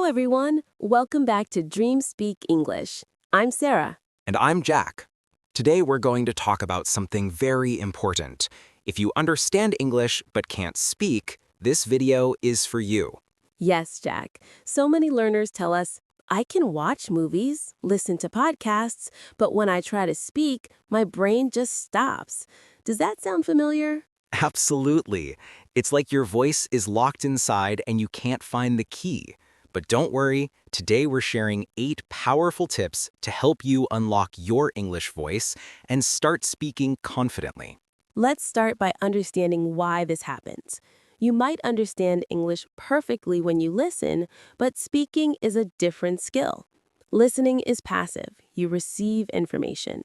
everyone. Welcome back to Dream Speak English. I'm Sarah. And I'm Jack. Today we're going to talk about something very important. If you understand English but can't speak, this video is for you. Yes, Jack. So many learners tell us, I can watch movies, listen to podcasts, but when I try to speak, my brain just stops. Does that sound familiar? Absolutely. It's like your voice is locked inside and you can't find the key. But don't worry, today we're sharing 8 powerful tips to help you unlock your English voice and start speaking confidently. Let's start by understanding why this happens. You might understand English perfectly when you listen, but speaking is a different skill. Listening is passive. You receive information.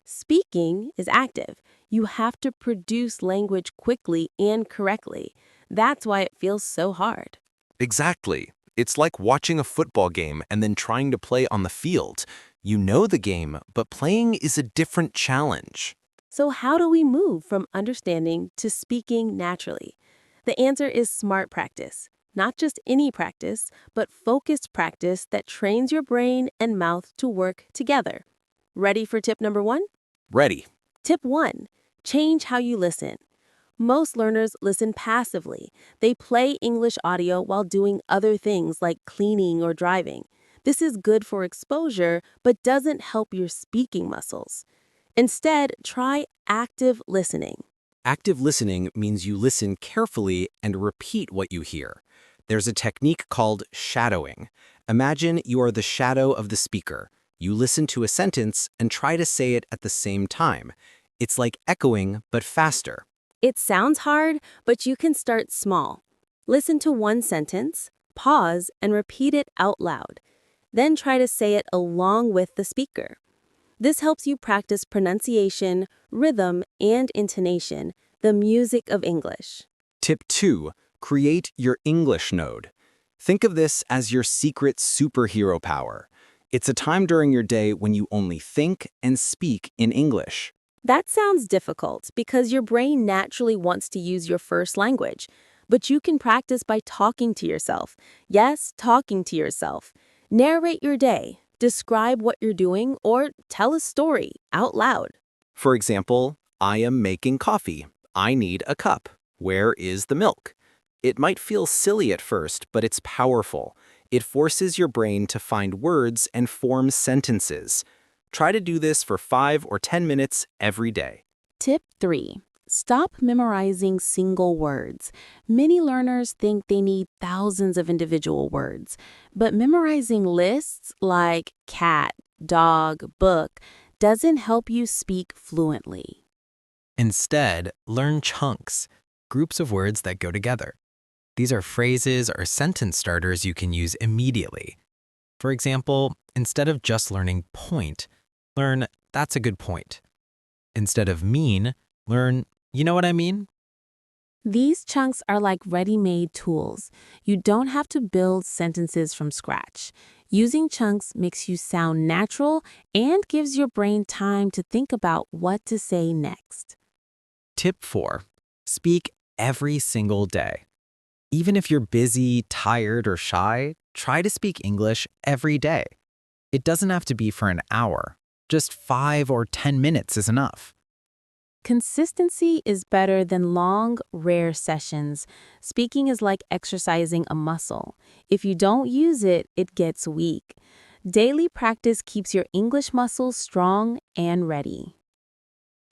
Speaking is active. You have to produce language quickly and correctly. That's why it feels so hard. Exactly. It's like watching a football game and then trying to play on the field. You know the game, but playing is a different challenge. So how do we move from understanding to speaking naturally? The answer is smart practice. Not just any practice, but focused practice that trains your brain and mouth to work together. Ready for tip number 1? Ready. Tip 1. Change how you listen. Most learners listen passively. They play English audio while doing other things like cleaning or driving. This is good for exposure, but doesn't help your speaking muscles. Instead, try active listening. Active listening means you listen carefully and repeat what you hear. There's a technique called shadowing. Imagine you are the shadow of the speaker. You listen to a sentence and try to say it at the same time. It's like echoing, but faster. It sounds hard, but you can start small. Listen to one sentence, pause, and repeat it out loud. Then try to say it along with the speaker. This helps you practice pronunciation, rhythm, and intonation, the music of English. Tip 2. Create your English node. Think of this as your secret superhero power. It's a time during your day when you only think and speak in English. That sounds difficult because your brain naturally wants to use your first language. But you can practice by talking to yourself. Yes, talking to yourself. Narrate your day, describe what you're doing, or tell a story out loud. For example, I am making coffee. I need a cup. Where is the milk? It might feel silly at first, but it's powerful. It forces your brain to find words and form sentences. Try to do this for 5 or 10 minutes every day. Tip 3. Stop memorizing single words. Many learners think they need thousands of individual words, but memorizing lists like cat, dog, book doesn't help you speak fluently. Instead, learn chunks, groups of words that go together. These are phrases or sentence starters you can use immediately. For example, instead of just learning point, learn that's a good point. Instead of mean, learn you know what I mean? These chunks are like ready-made tools. You don't have to build sentences from scratch. Using chunks makes you sound natural and gives your brain time to think about what to say next. Tip 4. Speak every single day. Even if you're busy, tired, or shy, try to speak English every day. It doesn't have to be for an hour. Just 5 or 10 minutes is enough. Consistency is better than long, rare sessions. Speaking is like exercising a muscle. If you don't use it, it gets weak. Daily practice keeps your English muscles strong and ready.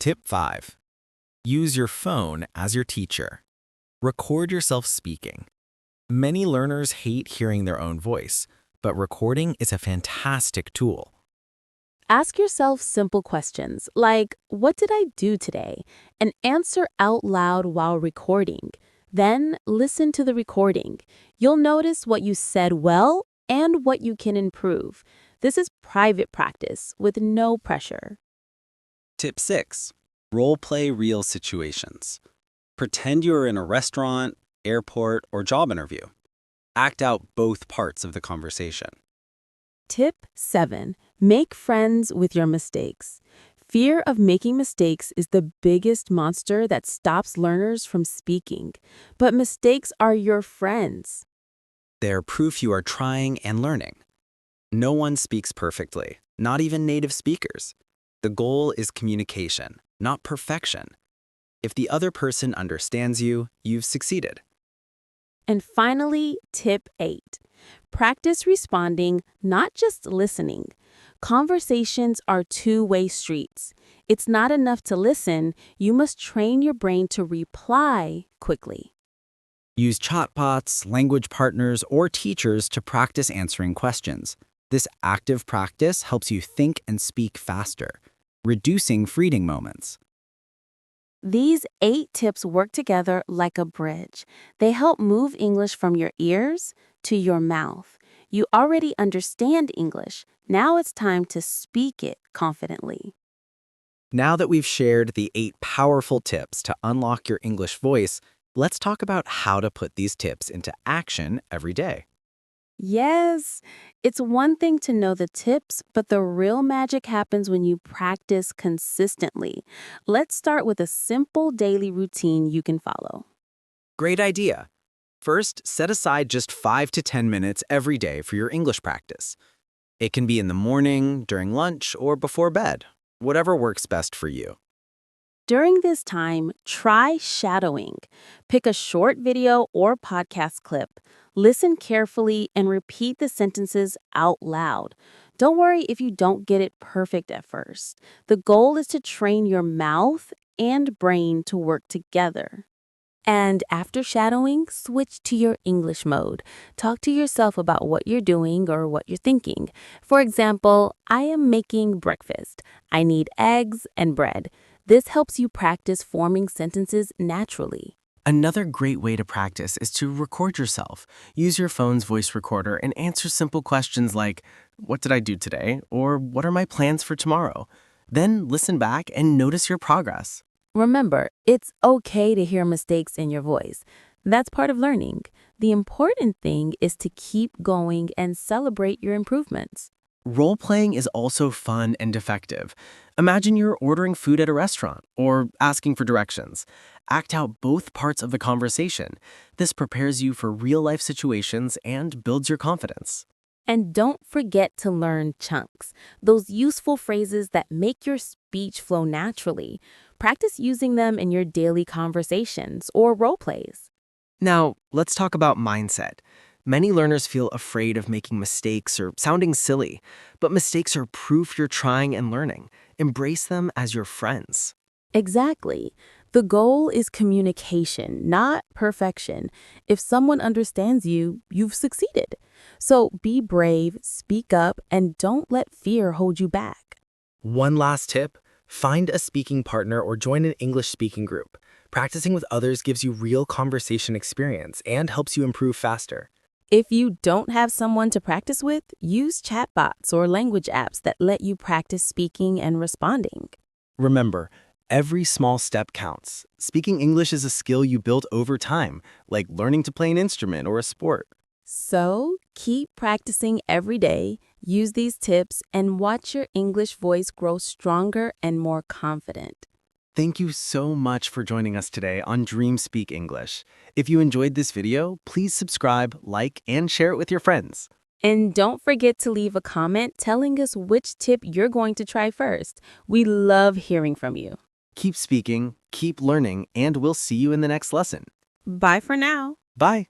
Tip 5. Use your phone as your teacher. Record yourself speaking. Many learners hate hearing their own voice, but recording is a fantastic tool. Ask yourself simple questions like, what did I do today? And answer out loud while recording. Then listen to the recording. You'll notice what you said well and what you can improve. This is private practice with no pressure. Tip 6. Role-play real situations. Pretend you're in a restaurant, airport, or job interview. Act out both parts of the conversation. Tip 7. Make friends with your mistakes. Fear of making mistakes is the biggest monster that stops learners from speaking. But mistakes are your friends. They're proof you are trying and learning. No one speaks perfectly, not even native speakers. The goal is communication, not perfection. If the other person understands you, you've succeeded. And finally, tip 8. Practice responding, not just listening. Conversations are two-way streets. It's not enough to listen, you must train your brain to reply quickly. Use chatbots, language partners, or teachers to practice answering questions. This active practice helps you think and speak faster, reducing freeing moments. These 8 tips work together like a bridge. They help move English from your ears to your mouth. You already understand English. Now it's time to speak it confidently. Now that we've shared the 8 powerful tips to unlock your English voice, let's talk about how to put these tips into action every day. Yes, it's one thing to know the tips, but the real magic happens when you practice consistently. Let's start with a simple daily routine you can follow. Great idea. First, set aside just 5 to 10 minutes every day for your English practice. It can be in the morning, during lunch, or before bed, whatever works best for you. During this time, try shadowing. Pick a short video or podcast clip. Listen carefully and repeat the sentences out loud. Don't worry if you don't get it perfect at first. The goal is to train your mouth and brain to work together. And after shadowing, switch to your English mode. Talk to yourself about what you're doing or what you're thinking. For example, I am making breakfast. I need eggs and bread. This helps you practice forming sentences naturally. Another great way to practice is to record yourself. Use your phone's voice recorder and answer simple questions like, "What did I do today?" or "What are my plans for tomorrow?" Then listen back and notice your progress. Remember, it's okay to hear mistakes in your voice. That's part of learning. The important thing is to keep going and celebrate your improvements. Role-playing is also fun and effective. Imagine you're ordering food at a restaurant or asking for directions. Act out both parts of the conversation. This prepares you for real-life situations and builds your confidence. And don't forget to learn chunks, those useful phrases that make your speech flow naturally. Practice using them in your daily conversations or role plays. Now, let's talk about mindset. Many learners feel afraid of making mistakes or sounding silly, but mistakes are proof you're trying and learning. Embrace them as your friends. Exactly. The goal is communication, not perfection. If someone understands you, you've succeeded. So be brave, speak up, and don't let fear hold you back. One last tip, find a speaking partner or join an English speaking group. Practicing with others gives you real conversation experience and helps you improve faster. If you don't have someone to practice with, use chatbots or language apps that let you practice speaking and responding. Remember, every small step counts. Speaking English is a skill you build over time, like learning to play an instrument or a sport. So keep practicing every day, use these tips, and watch your English voice grow stronger and more confident. Thank you so much for joining us today on Dream Speak English. If you enjoyed this video, please subscribe, like, and share it with your friends. And don't forget to leave a comment telling us which tip you're going to try first. We love hearing from you. Keep speaking, keep learning, and we'll see you in the next lesson. Bye for now. Bye.